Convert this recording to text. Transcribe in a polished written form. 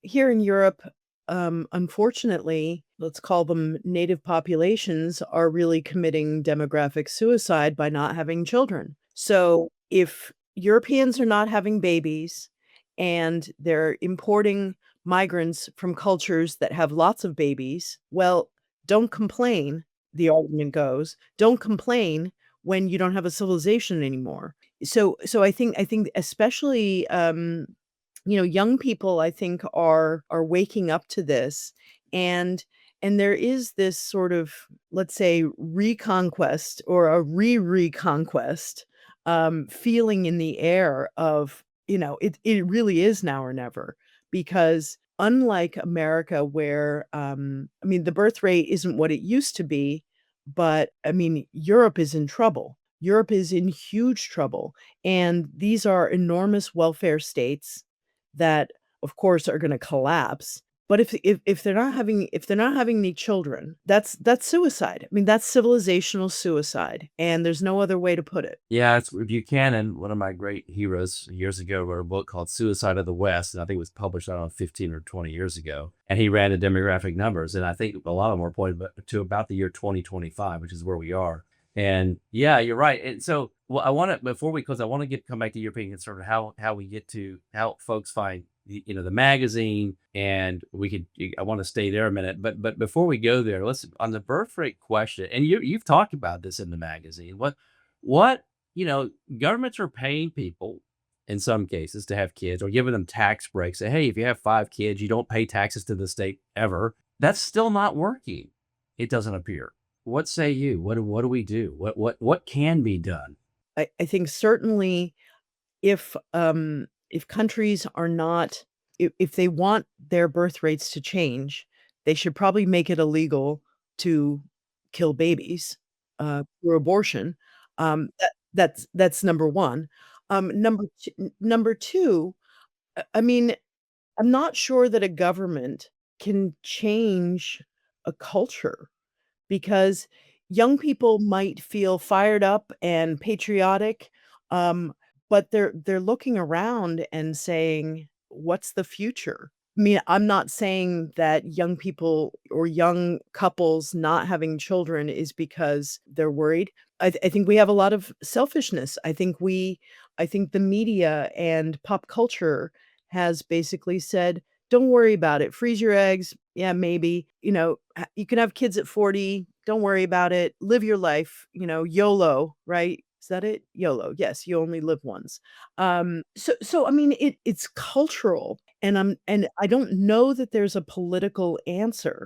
here in Europe, unfortunately, let's call them native populations are really committing demographic suicide by not having children. So if Europeans are not having babies and they're importing migrants from cultures that have lots of babies, well, don't complain, the argument goes. Don't complain when you don't have a civilization anymore. So I think especially young people I think are waking up to this and and there is this sort of, let's say, reconquest or a reconquest feeling in the air of, it really is now or never because unlike America where I mean the birth rate isn't what it used to be, but I mean Europe is in trouble. Europe is in huge trouble and these are enormous welfare states that, of course, are gonna collapse, but if they're not having the children, that's suicide. I mean, that's civilizational suicide, and there's no other way to put it. Yeah, it's Buchanan, one of my great heroes years ago, wrote a book called Suicide of the West, and I think it was published, I don't know, 15 or 20 years ago. And he ran the demographic numbers, and I think a lot of them were pointed to about the year 2025, which is where we are. And yeah, you're right. And so, well, I want to before we close, I want to get come back to European concern, how we get to how folks find the magazine, and we could. I want to stay there a minute, but before we go there, let's on the birth rate question, and you've talked about this in the magazine. What governments are paying people in some cases to have kids or giving them tax breaks. Say, hey, if you have 5 kids, you don't pay taxes to the state ever. That's still not working. It doesn't appear. What say you? What do we do? What can be done? I think certainly if countries are not if they want their birth rates to change, they should probably make it illegal to kill babies, through abortion. That's number 1. Number 2, I mean, I'm not sure that a government can change a culture because young people might feel fired up and patriotic, but they're looking around and saying, "What's the future?" I mean, I'm not saying that young people or young couples not having children is because they're worried. I think we have a lot of selfishness. I think the media and pop culture has basically said, "Don't worry about it. Freeze your eggs. Yeah, maybe. You can have kids at 40. Don't worry about it. Live your life. YOLO, right? Is that it? YOLO. Yes, you only live once." So I mean, it's cultural, and I don't know that there's a political answer.